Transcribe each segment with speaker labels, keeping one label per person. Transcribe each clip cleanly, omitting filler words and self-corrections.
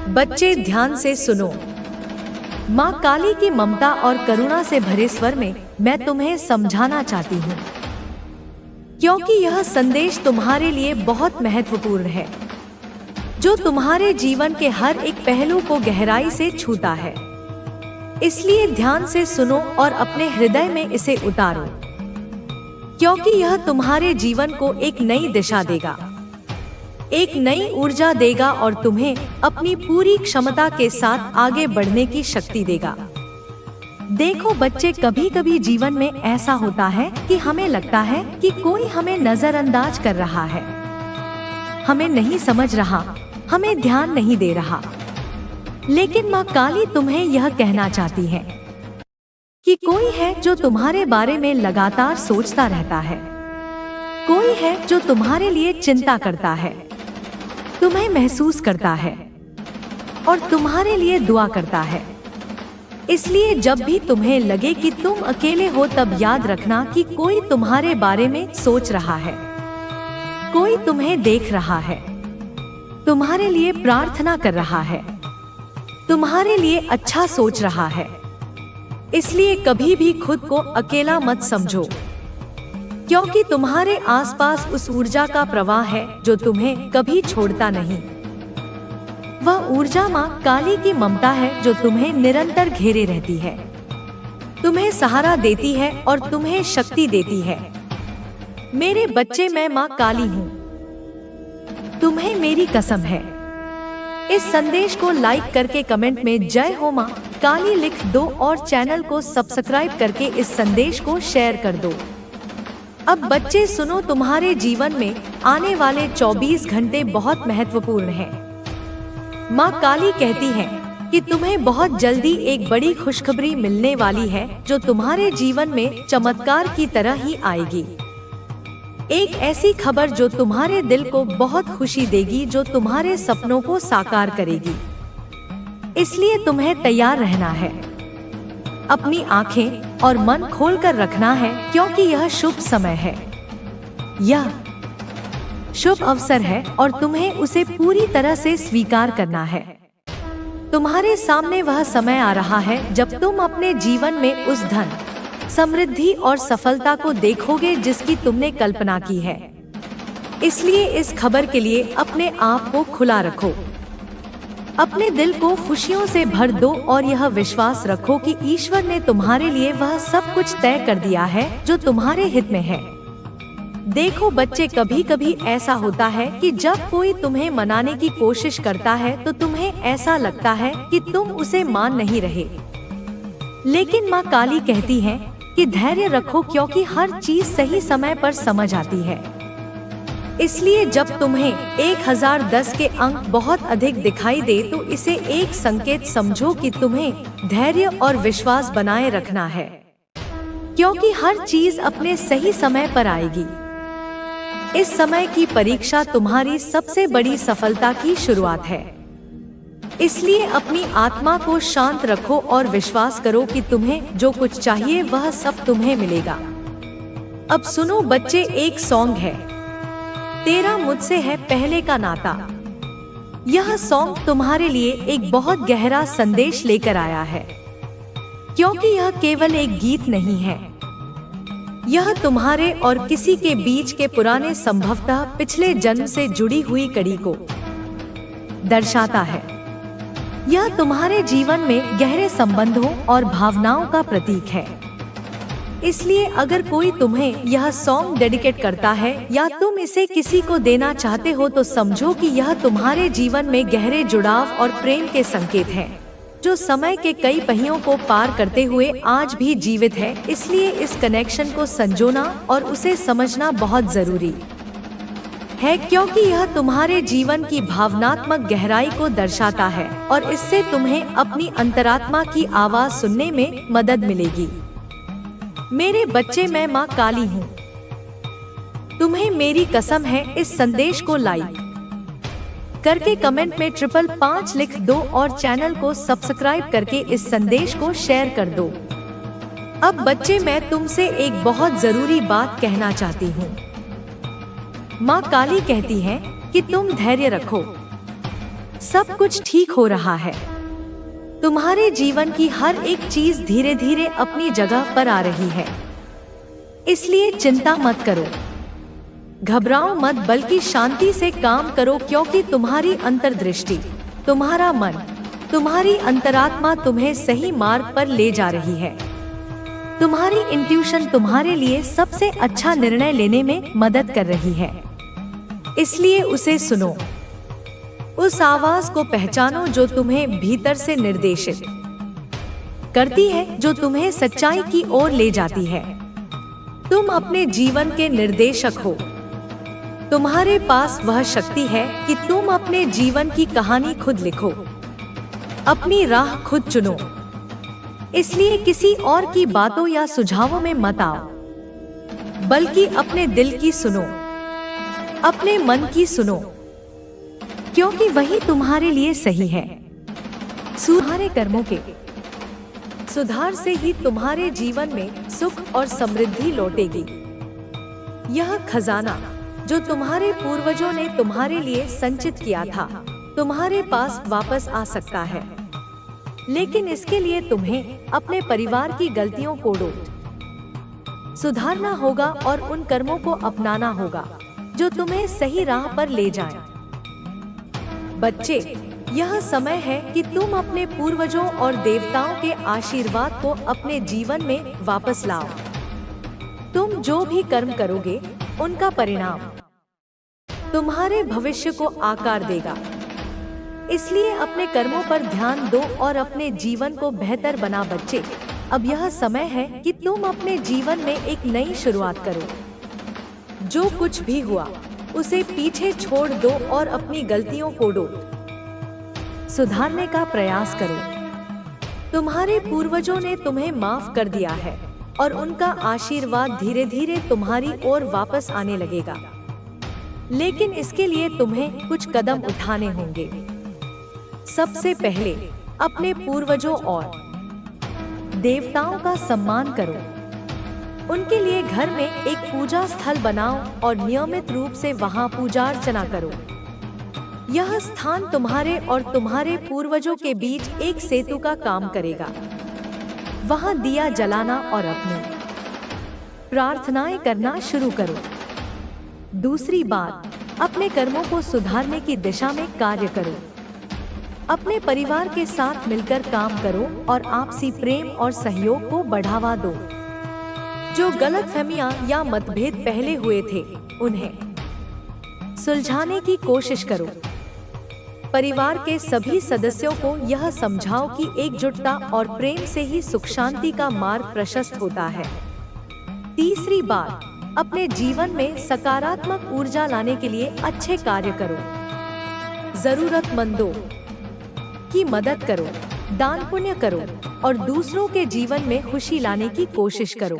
Speaker 1: बच्चे ध्यान से सुनो। माँ काली की ममता और करुणा से भरे स्वर में मैं तुम्हें समझाना चाहती हूँ, क्योंकि यह संदेश तुम्हारे लिए बहुत महत्वपूर्ण है, जो तुम्हारे जीवन के हर एक पहलू को गहराई से छूता है। इसलिए ध्यान से सुनो और अपने हृदय में इसे उतारो, क्योंकि यह तुम्हारे जीवन को एक नई दिशा देगा, एक नई ऊर्जा देगा और तुम्हें अपनी पूरी क्षमता के साथ आगे बढ़ने की शक्ति देगा। देखो बच्चे, कभी कभी जीवन में ऐसा होता है कि हमें लगता है कि कोई हमें नजरअंदाज कर रहा है, हमें नहीं समझ रहा, हमें ध्यान नहीं दे रहा। लेकिन माँ काली तुम्हें यह कहना चाहती है कि कोई है जो तुम्हारे बारे में लगातार सोचता रहता है, कोई है जो तुम्हारे लिए चिंता करता है, तुम्हें महसूस करता है और तुम्हारे लिए दुआ करता है। इसलिए जब भी तुम्हें लगे कि तुम अकेले हो, तब याद रखना कि कोई तुम्हारे बारे में सोच रहा है, कोई तुम्हें देख रहा है, तुम्हारे लिए प्रार्थना कर रहा है, तुम्हारे लिए अच्छा सोच रहा है। इसलिए कभी भी खुद को अकेला मत समझो, क्योंकि तुम्हारे आसपास उस ऊर्जा का प्रवाह है जो तुम्हें कभी छोड़ता नहीं। वह ऊर्जा माँ काली की ममता है जो तुम्हें निरंतर घेरे रहती है, तुम्हें सहारा देती है और तुम्हें शक्ति देती है। मेरे बच्चे, मैं माँ काली हूँ, तुम्हें मेरी कसम है। इस संदेश को लाइक करके कमेंट में जय हो माँ काली लिख दो और चैनल को सब्सक्राइब करके इस संदेश को शेयर कर दो। अब बच्चे सुनो, तुम्हारे जीवन में आने वाले 24 घंटे बहुत महत्वपूर्ण हैं। माँ काली कहती है कि तुम्हें बहुत जल्दी एक बड़ी खुशखबरी मिलने वाली है, जो तुम्हारे जीवन में चमत्कार की तरह ही आएगी। एक ऐसी खबर जो तुम्हारे दिल को बहुत खुशी देगी, जो तुम्हारे सपनों को साकार करेगी। इसलिए तुम्हें तैयार रहना है, अपनी आंखें और मन खोलकर रखना है, क्योंकि यह शुभ समय है, यह शुभ अवसर है और तुम्हें उसे पूरी तरह से स्वीकार करना है। तुम्हारे सामने वह समय आ रहा है जब तुम अपने जीवन में उस धन, समृद्धि और सफलता को देखोगे जिसकी तुमने कल्पना की है। इसलिए इस खबर के लिए अपने आप को खुला रखो, अपने दिल को खुशियों से भर दो और यह विश्वास रखो कि ईश्वर ने तुम्हारे लिए वह सब कुछ तय कर दिया है जो तुम्हारे हित में है। देखो बच्चे, कभी कभी ऐसा होता है कि जब कोई तुम्हें मनाने की कोशिश करता है तो तुम्हें ऐसा लगता है कि तुम उसे मान नहीं रहे। लेकिन माँ काली कहती है कि धैर्य रखो, क्योंकि हर चीज सही समय पर समझ आती है। इसलिए जब तुम्हें 1010 के अंक बहुत अधिक दिखाई दे तो इसे एक संकेत समझो कि तुम्हें धैर्य और विश्वास बनाए रखना है, क्योंकि हर चीज अपने सही समय पर आएगी। इस समय की परीक्षा तुम्हारी सबसे बड़ी सफलता की शुरुआत है। इसलिए अपनी आत्मा को शांत रखो और विश्वास करो कि तुम्हें जो कुछ चाहिए वह सब तुम्हें मिलेगा। अब सुनो बच्चे, एक सॉन्ग है, तेरा मुझसे है पहले का नाता। यह सॉन्ग तुम्हारे लिए एक बहुत गहरा संदेश लेकर आया है, क्योंकि यह केवल एक गीत नहीं है, यह तुम्हारे और किसी के बीच के पुराने, संभवतः पिछले जन्म से जुड़ी हुई कड़ी को दर्शाता है। यह तुम्हारे जीवन में गहरे संबंधों और भावनाओं का प्रतीक है। इसलिए अगर कोई तुम्हें यह सॉन्ग डेडिकेट करता है या तुम इसे किसी को देना चाहते हो तो समझो कि यह तुम्हारे जीवन में गहरे जुड़ाव और प्रेम के संकेत हैं, जो समय के कई पहियों को पार करते हुए आज भी जीवित है। इसलिए इस कनेक्शन को संजोना और उसे समझना बहुत जरूरी है, क्योंकि यह तुम्हारे जीवन की भावनात्मक गहराई को दर्शाता है और इससे तुम्हें अपनी अंतरात्मा की आवाज सुनने में मदद मिलेगी। मेरे बच्चे, मैं माँ काली हूँ, तुम्हें मेरी कसम है। इस संदेश को लाइक करके कमेंट में 555 लिख दो और चैनल को सब्सक्राइब करके इस संदेश को शेयर कर दो। अब बच्चे, मैं तुमसे एक बहुत जरूरी बात कहना चाहती हूँ। माँ काली कहती है कि तुम धैर्य रखो, सब कुछ ठीक हो रहा है। तुम्हारे जीवन की हर एक चीज धीरे धीरे अपनी जगह पर आ रही है। इसलिए चिंता मत करो, घबराओ मत, बल्कि शांति से काम करो, क्योंकि तुम्हारी अंतर्दृष्टि, तुम्हारा मन, तुम्हारी अंतरात्मा तुम्हें सही मार्ग पर ले जा रही है। तुम्हारी इंट्यूशन तुम्हारे लिए सबसे अच्छा निर्णय लेने में मदद कर रही है, इसलिए उसे सुनो। उस आवाज को पहचानो जो तुम्हें भीतर से निर्देशित करती है, जो तुम्हें सच्चाई की ओर ले जाती है। तुम अपने जीवन के निर्देशक हो। तुम्हारे पास वह शक्ति है कि तुम अपने जीवन की कहानी खुद लिखो, अपनी राह खुद चुनो। इसलिए किसी और की बातों या सुझावों में मत आओ, बल्कि अपने दिल की सुनो, अपने मन की सुनो, क्योंकि वही तुम्हारे लिए सही है। तुम्हारे कर्मों के सुधार से ही तुम्हारे जीवन में सुख और समृद्धि लौटेगी। यह खजाना जो तुम्हारे पूर्वजों ने तुम्हारे लिए संचित किया था, तुम्हारे पास वापस आ सकता है। लेकिन इसके लिए तुम्हें अपने परिवार की गलतियों को सुधारना होगा और उन कर्मों को अपनाना होगा जो तुम्हें सही राह पर ले जाएं। बच्चे, यह समय है कि तुम अपने पूर्वजों और देवताओं के आशीर्वाद को अपने जीवन में वापस लाओ। तुम जो भी कर्म करोगे, उनका परिणाम तुम्हारे भविष्य को आकार देगा। इसलिए अपने कर्मों पर ध्यान दो और अपने जीवन को बेहतर बना। बच्चे, अब यह समय है कि तुम अपने जीवन में एक नई शुरुआत करो। जो कुछ भी हुआ उसे पीछे छोड़ दो और अपनी गलतियों को सुधारने का प्रयास करो। तुम्हारे पूर्वजों ने तुम्हें माफ कर दिया है और उनका आशीर्वाद धीरे धीरे तुम्हारी ओर वापस आने लगेगा। लेकिन इसके लिए तुम्हें कुछ कदम उठाने होंगे। सबसे पहले अपने पूर्वजों और देवताओं का सम्मान करो। उनके लिए घर में एक पूजा स्थल बनाओ और नियमित रूप से वहां पूजा अर्चना करो। यह स्थान तुम्हारे और तुम्हारे पूर्वजों के बीच एक सेतु का काम करेगा। वहां दिया जलाना और अपनी प्रार्थनाएं करना शुरू करो। दूसरी बात, अपने कर्मों को सुधारने की दिशा में कार्य करो। अपने परिवार के साथ मिलकर काम करो और आपसी प्रेम और सहयोग को बढ़ावा दो। जो गलतफहमियां या मतभेद पहले हुए थे, उन्हें सुलझाने की कोशिश करो। परिवार के सभी सदस्यों को यह समझाओ कि एकजुटता और प्रेम से ही सुख शांति का मार्ग प्रशस्त होता है। तीसरी बात, अपने जीवन में सकारात्मक ऊर्जा लाने के लिए अच्छे कार्य करो। जरूरतमंदों की मदद करो, दान पुण्य करो और दूसरों के जीवन में खुशी लाने की कोशिश करो।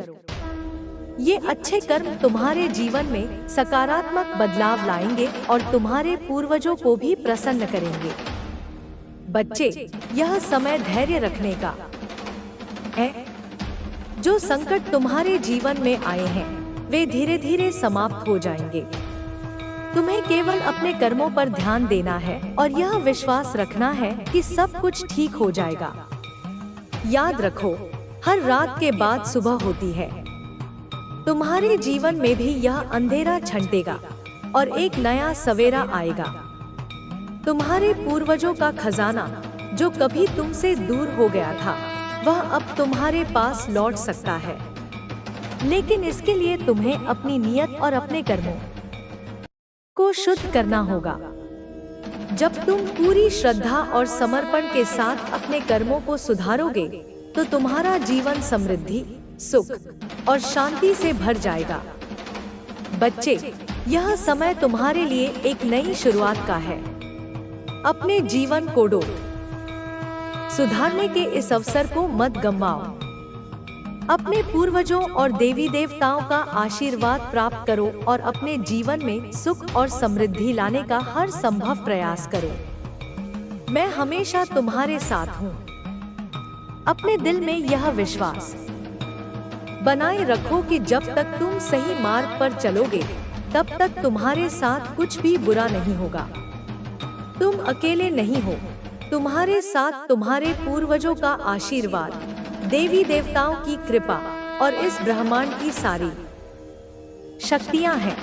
Speaker 1: ये अच्छे कर्म तुम्हारे जीवन में सकारात्मक बदलाव लाएंगे और तुम्हारे पूर्वजों को भी प्रसन्न करेंगे। बच्चे, यह समय धैर्य रखने का है। जो संकट तुम्हारे जीवन में आए हैं, वे धीरे धीरे समाप्त हो जाएंगे। तुम्हें केवल अपने कर्मों पर ध्यान देना है और यह विश्वास रखना है कि सब कुछ ठीक हो जाएगा। याद रखो, हर रात के बाद सुबह होती है। तुम्हारे जीवन में भी यह अंधेरा छंटेगा और एक नया सवेरा आएगा। तुम्हारे पूर्वजों का खजाना जो कभी तुमसे दूर हो गया था, वह अब तुम्हारे पास लौट सकता है। लेकिन इसके लिए तुम्हें अपनी नियत और अपने कर्मों को शुद्ध करना होगा। जब तुम पूरी श्रद्धा और समर्पण के साथ अपने कर्मों को सुधारोगे, तो तुम्हारा जीवन समृद्धि, सुख और शांति से भर जाएगा। बच्चे, यह समय तुम्हारे लिए एक नई शुरुआत का है। अपने जीवन को सुधारने के इस अवसर को मत गंवाओ। अपने पूर्वजों और देवी देवताओं का आशीर्वाद प्राप्त करो और अपने जीवन में सुख और समृद्धि लाने का हर संभव प्रयास करो। मैं हमेशा तुम्हारे साथ हूँ। अपने दिल में यह विश्वास बनाए रखो कि जब तक तुम सही मार्ग पर चलोगे, तब तक तुम्हारे साथ कुछ भी बुरा नहीं होगा। तुम अकेले नहीं हो, तुम्हारे साथ तुम्हारे पूर्वजों का आशीर्वाद, देवी देवताओं की कृपा और इस ब्रह्मांड की सारी शक्तियां हैं।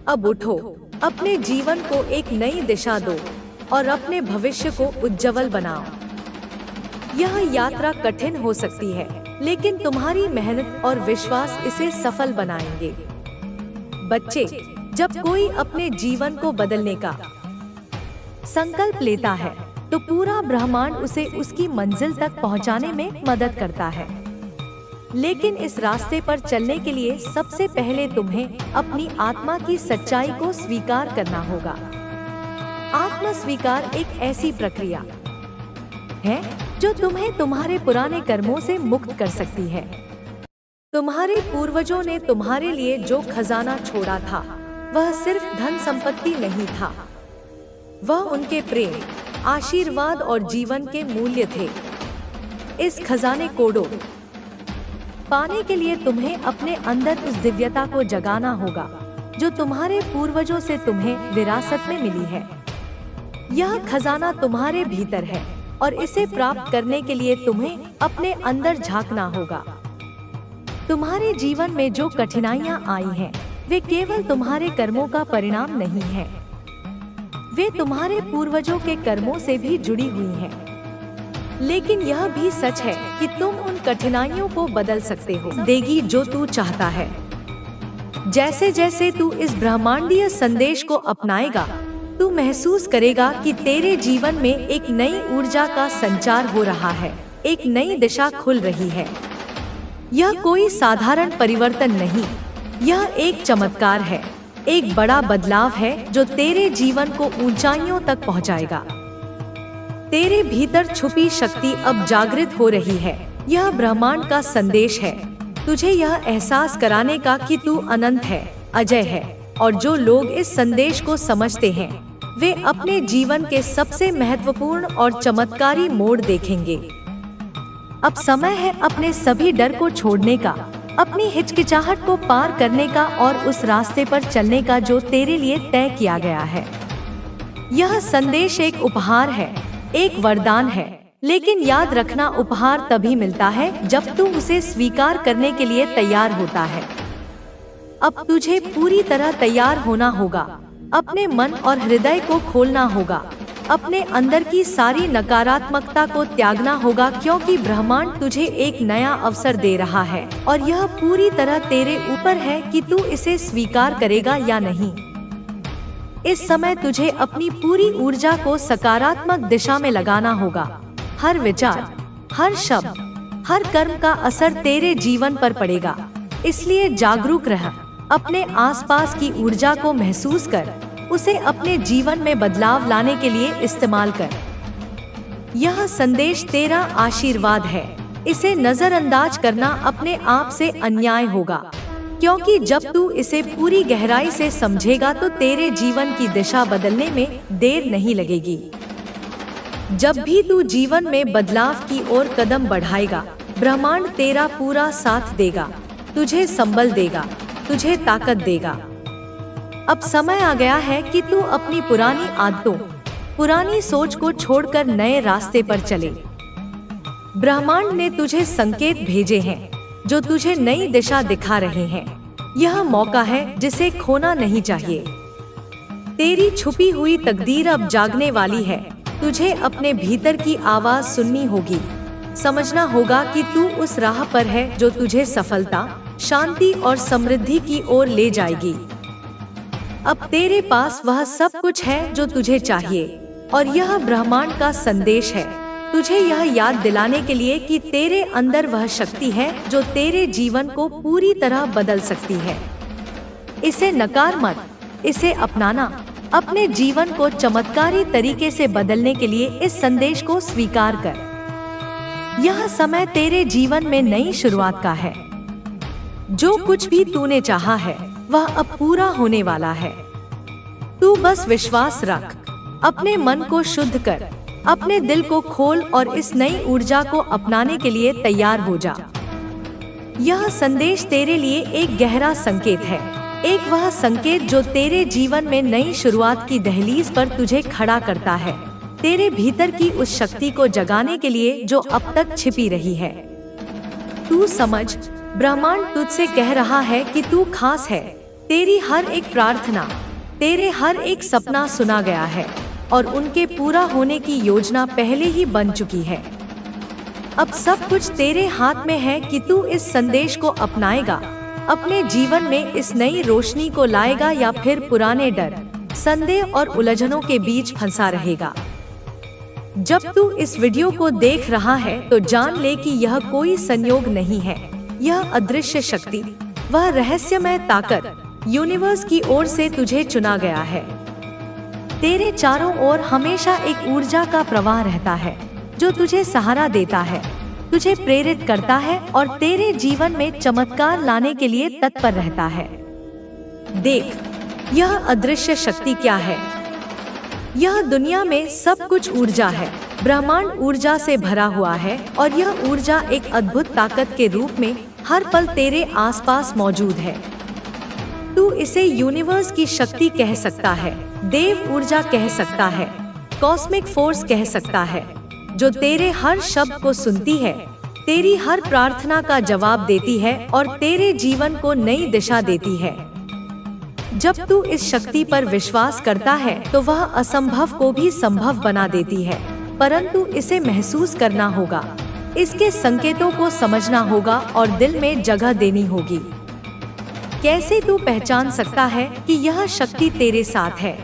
Speaker 1: अब उठो, अपने जीवन को एक नई दिशा दो और अपने भविष्य को उज्जवल बनाओ। यह यात्रा कठिन हो सकती है, लेकिन तुम्हारी मेहनत और विश्वास इसे सफल बनाएंगे। बच्चे, जब कोई अपने जीवन को बदलने का संकल्प लेता है, तो पूरा ब्रह्मांड उसे उसकी मंजिल तक पहुंचाने में मदद करता है। लेकिन इस रास्ते पर चलने के लिए सबसे पहले तुम्हें अपनी आत्मा की सच्चाई को स्वीकार करना होगा। आत्म स्वीकार एक ऐसी प्रक्रिया है जो तुम्हें तुम्हारे पुराने कर्मों से मुक्त कर सकती है। तुम्हारे पूर्वजों ने तुम्हारे लिए जो खजाना छोड़ा था, वह सिर्फ धन संपत्ति नहीं था, वह उनके प्रेम, आशीर्वाद और जीवन के मूल्य थे। इस खजाने को पाने के लिए तुम्हें अपने अंदर उस दिव्यता को जगाना होगा जो तुम्हारे पूर्वजों से तुम्हें विरासत में मिली है। यह खजाना तुम्हारे भीतर है और इसे प्राप्त करने के लिए तुम्हें अपने अंदर झांकना होगा। तुम्हारे जीवन में जो कठिनाइयां आई हैं, वे केवल तुम्हारे कर्मों का परिणाम नहीं है, वे तुम्हारे पूर्वजों के कर्मों से भी जुड़ी हुई हैं। लेकिन यह भी सच है कि तुम उन कठिनाइयों को बदल सकते हो, देगी जो तू चाहता है। जैसे जैसे तू इस ब्रह्मांडीय संदेश को अपनाएगा, तू महसूस करेगा कि तेरे जीवन में एक नई ऊर्जा का संचार हो रहा है, एक नई दिशा खुल रही है। यह कोई साधारण परिवर्तन नहीं, यह एक चमत्कार है, एक बड़ा बदलाव है जो तेरे जीवन को ऊंचाइयों तक पहुंचाएगा। तेरे भीतर छुपी शक्ति अब जागृत हो रही है। यह ब्रह्मांड का संदेश है, तुझे यह एहसास कराने का कि तू अनंत है, अजय है, और जो लोग इस संदेश को समझते हैं, वे अपने जीवन के सबसे महत्वपूर्ण और चमत्कारी मोड़ देखेंगे। अब समय है अपने सभी डर को छोड़ने का, अपनी हिचकिचाहट को पार करने का और उस रास्ते पर चलने का जो तेरे लिए तय किया गया है। यह संदेश एक उपहार है, एक वरदान है, लेकिन याद रखना, उपहार तभी मिलता है जब तू उसे स्वीकार करने के लिए तैयार होता है। अब तुझे पूरी तरह तैयार होना होगा, अपने मन और हृदय को खोलना होगा, अपने अंदर की सारी नकारात्मकता को त्यागना होगा, क्योंकि ब्रह्मांड तुझे एक नया अवसर दे रहा है और यह पूरी तरह तेरे ऊपर है कि तू इसे स्वीकार करेगा या नहीं। इस समय तुझे अपनी पूरी ऊर्जा को सकारात्मक दिशा में लगाना होगा। हर विचार, हर शब्द, हर कर्म का असर तेरे जीवन पर पड़ेगा, इसलिए जागरूक रह। अपने आसपास की ऊर्जा को महसूस कर, उसे अपने जीवन में बदलाव लाने के लिए इस्तेमाल कर। यह संदेश तेरा आशीर्वाद है, इसे नजरअंदाज करना अपने आप से अन्याय होगा, क्योंकि जब तू इसे पूरी गहराई से समझेगा तो तेरे जीवन की दिशा बदलने में देर नहीं लगेगी। जब भी तू जीवन में बदलाव की ओर कदम बढ़ाएगा, ब्रह्मांड तेरा पूरा साथ देगा, तुझे संबल देगा, तुझे ताकत देगा। अब समय आ गया है कि तू अपनी पुरानी आदतों, पुरानी सोच को छोड़कर नए रास्ते पर चले। ब्रह्मांड ने तुझे संकेत भेजे हैं जो तुझे नई दिशा दिखा रहे हैं। यह मौका है जिसे खोना नहीं चाहिए। तेरी छुपी हुई तकदीर अब जागने वाली है। तुझे अपने भीतर की आवाज सुननी होगी, समझना होगा कि तू उस राह पर है जो तुझे सफलता, शांति और समृद्धि की ओर ले जाएगी। अब तेरे पास वह सब कुछ है जो तुझे चाहिए, और यह ब्रह्मांड का संदेश है तुझे यह याद दिलाने के लिए कि तेरे अंदर वह शक्ति है जो तेरे जीवन को पूरी तरह बदल सकती है। इसे नकार मत, इसे अपनाना। अपने जीवन को चमत्कारी तरीके से बदलने के लिए इस संदेश को स्वीकार कर। यह समय तेरे जीवन में नई शुरुआत का है। जो कुछ भी तूने चाहा है वह अब पूरा होने वाला है। तू बस विश्वास रख, अपने मन को शुद्ध कर, अपने दिल को खोल और इस नई ऊर्जा को अपनाने के लिए तैयार हो जा। यह संदेश तेरे लिए एक गहरा संकेत है, एक वह संकेत जो तेरे जीवन में नई शुरुआत की दहलीज पर तुझे खड़ा करता है, तेरे भीतर की उस शक्ति को जगाने के लिए जो अब तक छिपी रही है। तू समझ, ब्रह्मांड तुझसे कह रहा है कि तू खास है। तेरी हर एक प्रार्थना, तेरे हर एक सपना सुना गया है और उनके पूरा होने की योजना पहले ही बन चुकी है। अब सब कुछ तेरे हाथ में है कि तू इस संदेश को अपनाएगा, अपने जीवन में इस नई रोशनी को लाएगा या फिर पुराने डर, संदेह और उलझनों के बीच फंसा रहेगा। जब तू इस वीडियो को देख रहा है तो जान ले कि यह कोई संयोग नहीं है। यह अदृश्य शक्ति, वह रहस्यमय ताकत यूनिवर्स की ओर से तुझे चुना गया है। तेरे चारों ओर हमेशा एक ऊर्जा का प्रवाह रहता है जो तुझे सहारा देता है, तुझे प्रेरित करता है और तेरे जीवन में चमत्कार लाने के लिए तत्पर रहता है। देख, यह अदृश्य शक्ति क्या है? यह दुनिया में सब कुछ ऊर्जा है। ब्रह्मांड ऊर्जा से भरा हुआ है और यह ऊर्जा एक अद्भुत ताकत के रूप में हर पल तेरे आसपास मौजूद है। तू इसे यूनिवर्स की शक्ति कह सकता है, देव ऊर्जा कह सकता है, कॉस्मिक फोर्स कह सकता है, जो तेरे हर शब्द को सुनती है, तेरी हर प्रार्थना का जवाब देती है और तेरे जीवन को नई दिशा देती है। जब तू इस शक्ति पर विश्वास करता है तो वह असंभव को भी संभव बना देती है, परंतु इसे महसूस करना होगा, इसके संकेतों को समझना होगा और दिल में जगह देनी होगी। कैसे तू पहचान सकता है कि यह शक्ति तेरे साथ है?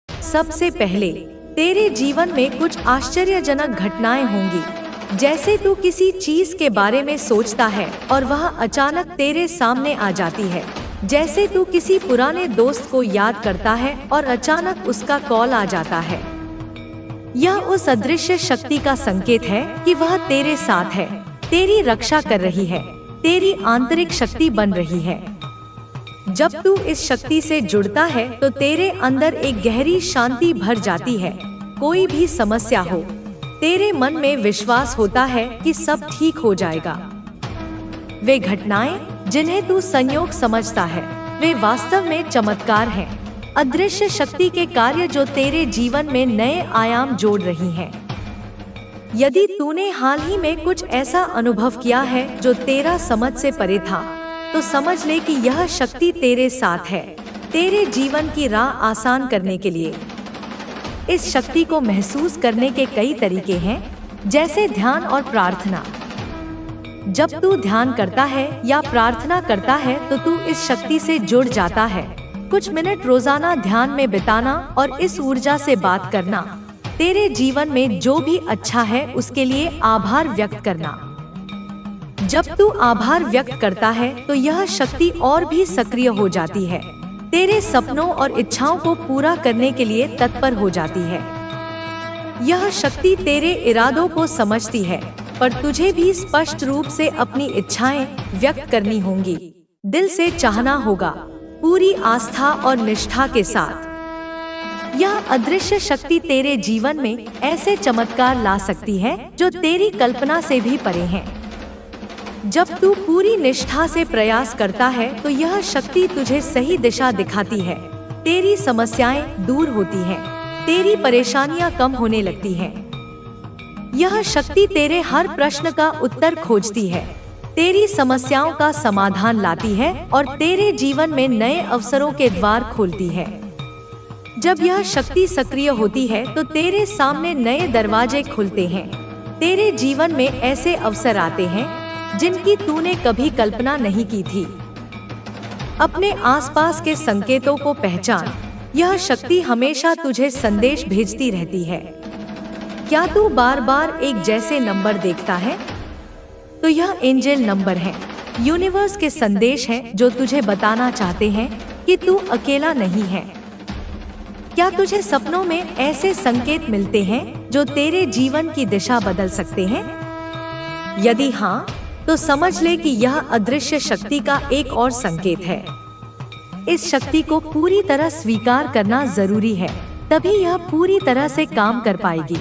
Speaker 1: सबसे पहले, तेरे जीवन में कुछ आश्चर्यजनक घटनाएं होंगी। जैसे तू किसी चीज के बारे में सोचता है और वह अचानक तेरे सामने आ जाती है। जैसे तू किसी पुराने दोस्त को याद करता है और अचानक उसका कॉल आ जाता है। यह उस अदृश्य शक्ति का संकेत है कि वह तेरे साथ है, तेरी रक्षा कर रही है, तेरी आंतरिक शक्ति बन रही है। जब तू इस शक्ति से जुड़ता है तो तेरे अंदर एक गहरी शांति भर जाती है। कोई भी समस्या हो, तेरे मन में विश्वास होता है कि सब ठीक हो जाएगा। वे घटनाएं जिन्हें तू संयोग समझता है, वे वास्तव में चमत्कार हैं, अदृश्य शक्ति के कार्य जो तेरे जीवन में नए आयाम जोड़ रही हैं। यदि तूने हाल ही में कुछ ऐसा अनुभव किया है जो तेरा समझ से परे था, तो समझ ले कि यह शक्ति तेरे साथ है, तेरे जीवन की राह आसान करने के लिए। इस शक्ति को महसूस करने के कई तरीके हैं, जैसे ध्यान और प्रार्थना। जब तू ध्यान करता है या प्रार्थना करता है तो तू इस शक्ति से जुड़ जाता है। कुछ मिनट रोजाना ध्यान में बिताना और इस ऊर्जा से बात करना, तेरे जीवन में जो भी अच्छा है उसके लिए आभार व्यक्त करना। जब तू आभार व्यक्त करता है तो यह शक्ति और भी सक्रिय हो जाती है, तेरे सपनों और इच्छाओं को पूरा करने के लिए तत्पर हो जाती है। यह शक्ति तेरे इरादों को समझती है, पर तुझे भी स्पष्ट रूप से अपनी इच्छाएं व्यक्त करनी होंगी। दिल से चाहना होगा, पूरी आस्था और निष्ठा के साथ। यह अदृश्य शक्ति तेरे जीवन में ऐसे चमत्कार ला सकती है जो तेरी कल्पना से भी परे हैं। जब तू पूरी निष्ठा से प्रयास करता है तो यह शक्ति तुझे सही दिशा दिखाती है, तेरी समस्याएं दूर होती हैं, तेरी परेशानियां कम होने लगती हैं। यह शक्ति तेरे हर प्रश्न का उत्तर खोजती है, तेरी समस्याओं का समाधान लाती है और तेरे जीवन में नए अवसरों के द्वार खोलती है। जब यह शक्ति सक्रिय होती है तो तेरे सामने नए दरवाजे खुलते हैं, तेरे जीवन में ऐसे अवसर आते हैं जिनकी तूने कभी कल्पना नहीं की थी। अपने आसपास के संकेतों को पहचान, यह शक्ति हमेशा तुझे संदेश भेजती रहती है। क्या तू बार बार एक जैसे नंबर देखता है? तो यह एंजल नंबर है, यूनिवर्स के संदेश हैं जो तुझे बताना चाहते हैं कि तू अकेला नहीं है। क्या तुझे सपनों में ऐसे संकेत मिलते हैं जो तेरे जीवन की दिशा बदल सकते हैं? यदि हाँ, तो समझ ले कि यह अदृश्य शक्ति का एक और संकेत है। इस शक्ति को पूरी तरह स्वीकार करना जरूरी है, तभी यह पूरी तरह से काम कर पाएगी।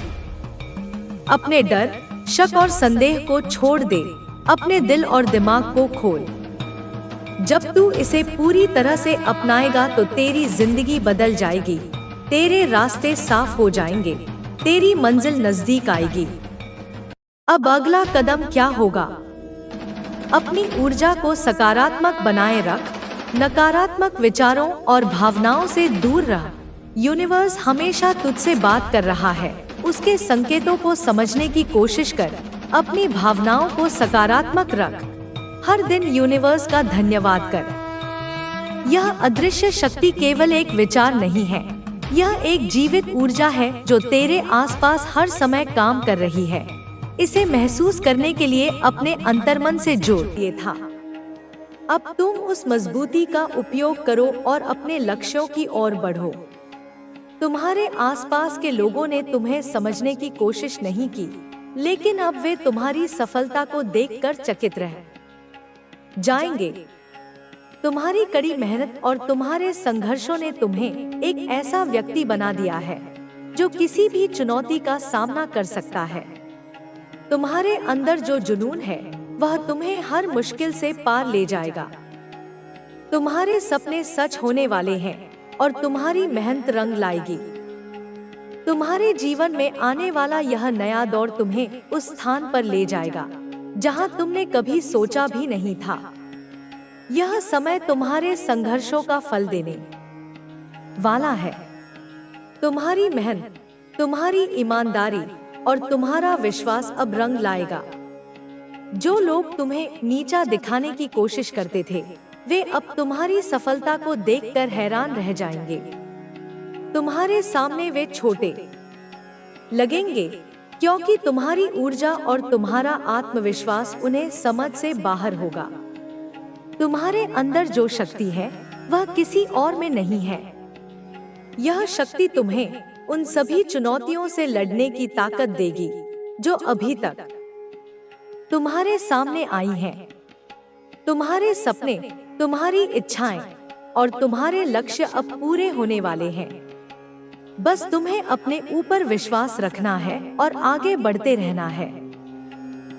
Speaker 1: अपने डर, शक और संदेह को छोड़ दे, अपने दिल और दिमाग को खोल। जब तू इसे पूरी तरह से अपनाएगा तो तेरी जिंदगी बदल जाएगी, तेरे रास्ते साफ हो जाएंगे, तेरी मंजिल नजदीक आएगी। अब अगला कदम क्या होगा? अपनी ऊर्जा को सकारात्मक बनाए रख, नकारात्मक विचारों और भावनाओं से दूर रह। यूनिवर्स हमेशा तुझसे बात कर रहा है, उसके संकेतों को समझने की कोशिश कर, अपनी भावनाओं को सकारात्मक रख। हर दिन यूनिवर्स का धन्यवाद कर। यह अदृश्य शक्ति केवल एक विचार नहीं है, यह एक जीवित ऊर्जा है जो तेरे आसपास हर समय काम कर रही है। इसे महसूस करने के लिए अपने अंतर्मन से जोड़िए था। अब तुम उस मजबूती का उपयोग करो और अपने लक्ष्यों की ओर बढ़ो। तुम्हारे आसपास के लोगों ने तुम्हें समझने की कोशिश नहीं की, लेकिन अब वे तुम्हारी सफलता को देखकर चकित रह जाएंगे। तुम्हारी कड़ी मेहनत और तुम्हारे संघर्षों ने तुम्हें एक ऐसा व्यक्ति बना दिया है जो किसी भी चुनौती का सामना कर सकता है। तुम्हारे अंदर जो जुनून है वह तुम्हें हर मुश्किल से पार ले जाएगा। तुम्हारे सपने सच होने वाले हैं और तुम्हारी मेहनत रंग लाएगी। तुम्हारे जीवन में आने वाला यह नया दौर तुम्हें उस स्थान पर ले जाएगा जहां तुमने कभी सोचा भी नहीं था। यह समय तुम्हारे संघर्षों का फल देने वाला है। तुम्हारी मेहनत, तुम्हारी ईमानदारी और तुम्हारा विश्वास अब रंग लाएगा। जो लोग तुम्हें नीचा दिखाने की कोशिश करते थे, वे अब तुम्हारी सफलता को देखकर हैरान रह जाएंगे। तुम्हारे सामने वे छोटे लगेंगे क्योंकि तुम्हारी ऊर्जा और तुम्हारा आत्मविश्वास उन्हें समझ से बाहर होगा। तुम्हारे अंदर जो शक्ति है वह किसी और में नहीं है। यह शक्ति तुम्हें उन सभी चुनौतियों से लड़ने की ताकत देगी जो अभी तक तुम्हारे सामने आई हैं। तुम्हारे सपने, तुम्हारी इच्छाएं और तुम्हारे लक्ष्य अब पूरे होने वाले हैं। बस तुम्हें अपने ऊपर विश्वास रखना है और आगे बढ़ते रहना है।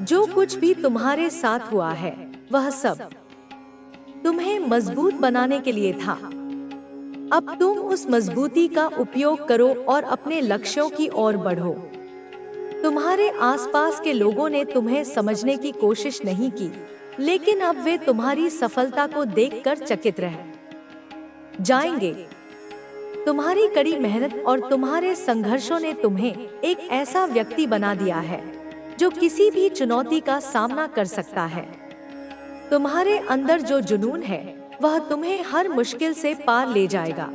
Speaker 1: जो कुछ भी तुम्हारे साथ हुआ है वह सब तुम्हें मजबूत बनाने के लिए था। अब तुम उस मजबूती का उपयोग करो और अपने लक्ष्यों की ओर बढ़ो। तुम्हारे आसपास के लोगों ने तुम्हें समझने की कोशिश नहीं की, लेकिन अब वे तुम्हारी सफलता को देखकर चकित रह जाएंगे। तुम्हारी कड़ी मेहनत और तुम्हारे संघर्षों ने तुम्हें एक ऐसा व्यक्ति बना दिया है जो किसी भी चुनौती का सामना कर सकता है। तुम्हारे अंदर जो जुनून है वह तुम्हें हर मुश्किल से पार ले जाएगा।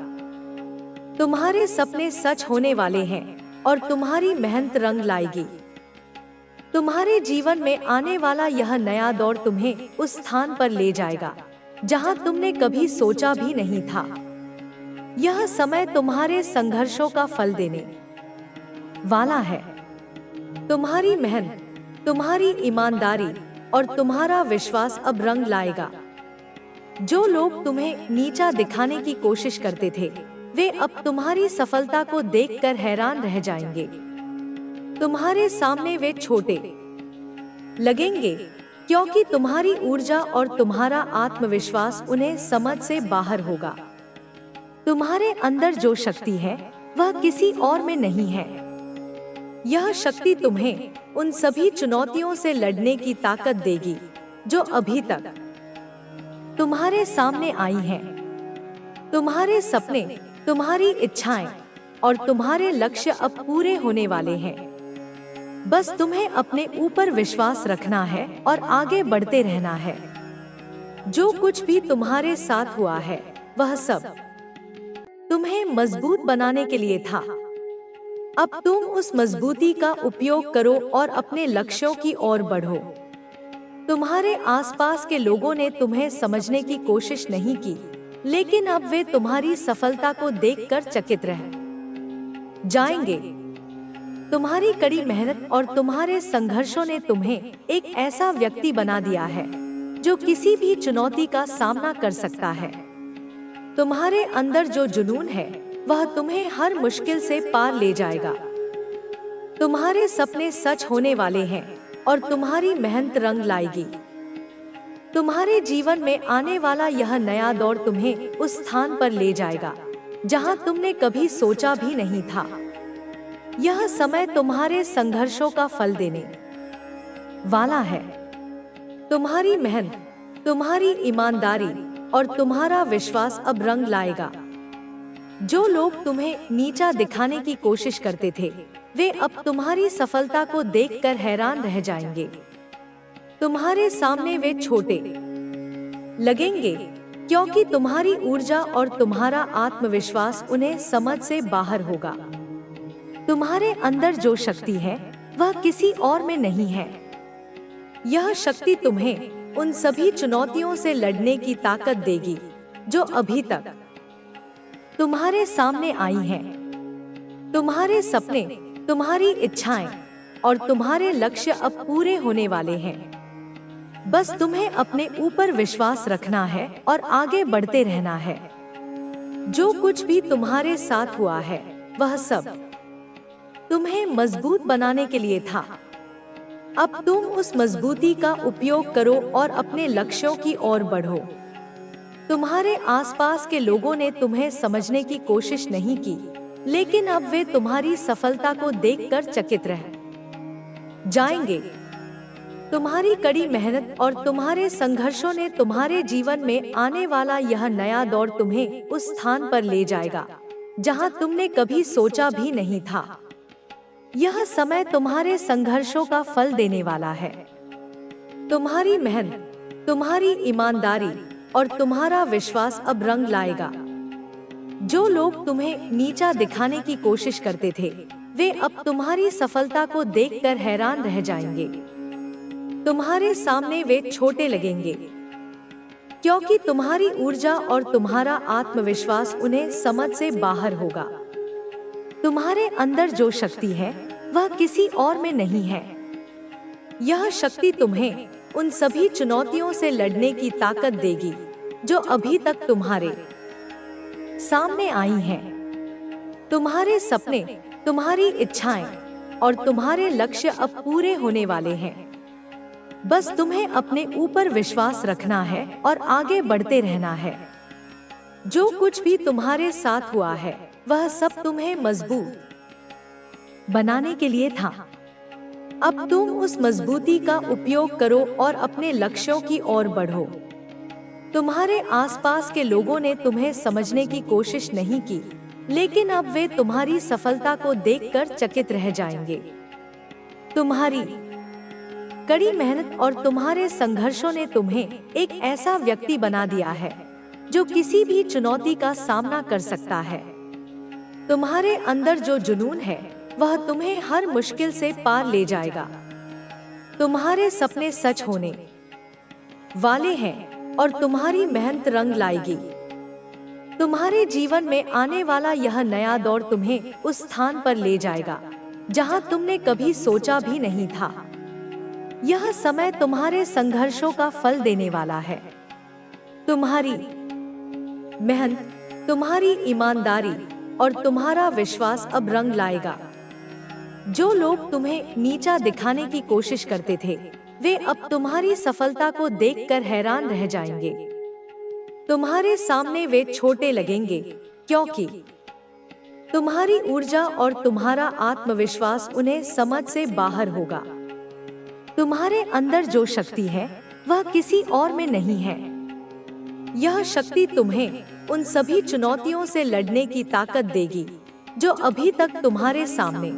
Speaker 1: तुम्हारे सपने सच होने वाले हैं और तुम्हारी मेहनत रंग लाएगी। तुम्हारे जीवन में आने वाला यह नया दौर तुम्हें उस स्थान पर ले जाएगा जहां तुमने कभी सोचा भी नहीं था। यह समय तुम्हारे संघर्षों का फल देने वाला है। तुम्हारी मेहनत, तुम्हारी ईमानदारी और तुम्हारा विश्वास अब रंग लाएगा। जो लोग तुम्हें नीचा दिखाने की कोशिश करते थे, वे अब तुम्हारी सफलता को देखकर हैरान रह जाएंगे। तुम्हारे सामने वे छोटे लगेंगे क्योंकि तुम्हारी ऊर्जा और तुम्हारा आत्मविश्वास उन्हें समझ से बाहर होगा। तुम्हारे अंदर जो शक्ति है वह किसी और में नहीं है। यह शक्ति तुम्हें उन सभी चुनौतियों से लड़ने की ताकत देगी जो अभी तक तुम्हारे सामने आई हैं। तुम्हारे सपने, तुम्हारी इच्छाएं और तुम्हारे लक्ष्य अब पूरे होने वाले हैं। बस तुम्हें अपने ऊपर विश्वास रखना है और आगे बढ़ते रहना है। जो कुछ भी तुम्हारे साथ हुआ है वह सब तुम्हें मजबूत बनाने के लिए था। अब तुम उस मजबूती का उपयोग करो और अपने लक्ष्यों की ओर बढ़ो। तुम्हारे आसपास के लोगों ने तुम्हें समझने की कोशिश नहीं की, लेकिन अब वे तुम्हारी सफलता को देखकर चकित रह जाएंगे। तुम्हारी कड़ी मेहनत और तुम्हारे संघर्षों ने तुम्हें एक ऐसा व्यक्ति बना दिया है जो किसी भी चुनौती का सामना कर सकता है। तुम्हारे अंदर जो जुनून है वह तुम्हें हर मुश्किल से पार ले जाएगा। तुम्हारे सपने सच होने वाले हैं और तुम्हारी मेहनत रंग लाएगी। तुम्हारे जीवन में आने वाला यह नया दौर तुम्हें उस स्थान पर ले जाएगा जहां तुमने कभी सोचा भी नहीं था। यह समय तुम्हारे संघर्षों का फल देने वाला है। तुम्हारी मेहनत, तुम्हारी ईमानदारी और तुम्हारा विश्वास अब रंग लाएगा। जो लोग तुम्हें नीचा दिखाने की कोशिश करते थे, वे अब तुम्हारी सफलता को देखकर हैरान रह जाएंगे। तुम्हारे सामने वे छोटे लगेंगे क्योंकि तुम्हारी ऊर्जा और तुम्हारा आत्मविश्वास उन्हें समझ से बाहर होगा। तुम्हारे अंदर जो शक्ति है वह किसी और में नहीं है। यह शक्ति तुम्हें उन सभी चुनौतियों से लड़ने की ताकत देगी जो अभी तक तुम्हारे सामने आई हैं। तुम्हारे सपने, तुम्हारी इच्छाएं और तुम्हारे लक्ष्य अब पूरे होने वाले हैं। बस तुम्हें अपने ऊपर विश्वास रखना है और आगे बढ़ते रहना है। जो कुछ भी तुम्हारे साथ हुआ है वह सब तुम्हें मजबूत बनाने के लिए था। अब तुम उस मजबूती का उपयोग करो और अपने लक्ष्यों की ओर बढ़ो। तुम्हारे आसपास के लोगों ने तुम्हें समझने की कोशिश नहीं की, लेकिन अब वे तुम्हारी सफलता को देखकर चकित रह जाएंगे। तुम्हारी कड़ी मेहनत और तुम्हारे संघर्षों ने तुम्हारे जीवन में आने वाला यह नया दौर तुम्हें उस स्थान पर ले जाएगा जहां तुमने कभी सोचा भी नहीं था। यह समय तुम्हारे संघर्षों का फल देने वाला है। तुम्हारी मेहनत, तुम्हारी ईमानदारी और तुम्हारा विश्वास अब रंग लाएगा। जो लोग तुम्हें नीचा दिखाने की कोशिश करते थे, वे अब तुम्हारी सफलता को देखकर हैरान रह जाएंगे। तुम्हारे सामने वे छोटे लगेंगे क्योंकि तुम्हारी ऊर्जा और तुम्हारा आत्मविश्वास उन्हें समझ से बाहर होगा। तुम्हारे अंदर जो शक्ति है वह किसी और में नहीं है। यह शक्ति तुम्हें उन सभी चुनौतियों से लड़ने की ताकत देगी जो अभी तक तुम्हारे सामने आई हैं। तुम्हारे सपने, तुम्हारी इच्छाएं और तुम्हारे लक्ष्य अब पूरे होने वाले हैं। बस तुम्हें अपने ऊपर विश्वास रखना है और आगे बढ़ते रहना है। जो कुछ भी तुम्हारे साथ हुआ है वह सब तुम्हें मजबूत बनाने के लिए था। अब तुम उस मजबूती का उपयोग करो और अपने लक्ष्यों की ओर बढ़ो। तुम्हारे आसपास के लोगों ने तुम्हें समझने की कोशिश नहीं की, लेकिन अब वे तुम्हारी सफलता को देखकर चकित रह जाएंगे। तुम्हारी कड़ी मेहनत और तुम्हारे संघर्षों ने तुम्हें एक ऐसा व्यक्ति बना दिया है जो किसी भी चुनौती का सामना कर सकता है। तुम्हारे अंदर जो जुनून है वह तुम्हें हर मुश्किल से पार ले जाएगा। तुम्हारे सपने सच होने वाले हैं और तुम्हारी मेहनत रंग लाएगी। तुम्हारे जीवन में आने वाला यह नया दौर तुम्हें उस स्थान पर ले जाएगा जहां तुमने कभी सोचा भी नहीं था। यह समय तुम्हारे संघर्षों का फल देने वाला है। तुम्हारी मेहनत, तुम्हारी ईमानदारी और तुम्हारा विश्वास अब रंग लाएगा। जो लोग तुम्हें नीचा दिखाने की कोशिश करते थे, वे अब तुम्हारी सफलता को देखकर हैरान रह जाएंगे। तुम्हारे सामने वे छोटे लगेंगे क्योंकि तुम्हारी ऊर्जा और तुम्हारा आत्मविश्वास उन्हें समझ से बाहर होगा। तुम्हारे अंदर जो शक्ति है वह किसी और में नहीं है। यह शक्ति तुम्हें उन सभी चुनौतियों से लड़ने की ताकत देगी जो अभी तक तुम्हारे सामने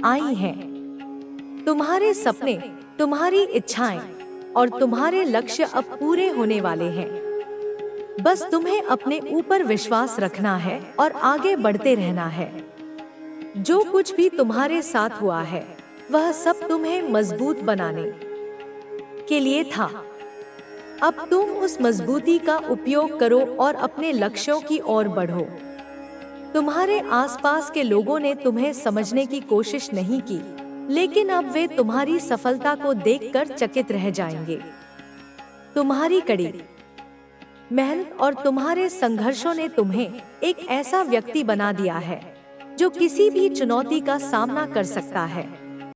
Speaker 1: आई हैं। तुम्हारे सपने, तुम्हारी इच्छाएं और तुम्हारे लक्ष्य अब पूरे होने वाले हैं। बस तुम्हें अपने ऊपर विश्वास रखना है और आगे बढ़ते रहना है। जो कुछ भी तुम्हारे साथ हुआ है वह सब तुम्हें मजबूत बनाने के लिए था। अब तुम उस मजबूती का उपयोग करो और अपने लक्ष्यों की ओर बढ़ो। तुम्हारे आसपास के लोगों ने तुम्हें समझने की कोशिश नहीं की, लेकिन अब वे तुम्हारी सफलता को देखकर चकित रह जाएंगे। तुम्हारी कड़ी मेहनत और तुम्हारे संघर्षों ने तुम्हें एक ऐसा व्यक्ति बना दिया है जो किसी भी चुनौती का सामना कर सकता है।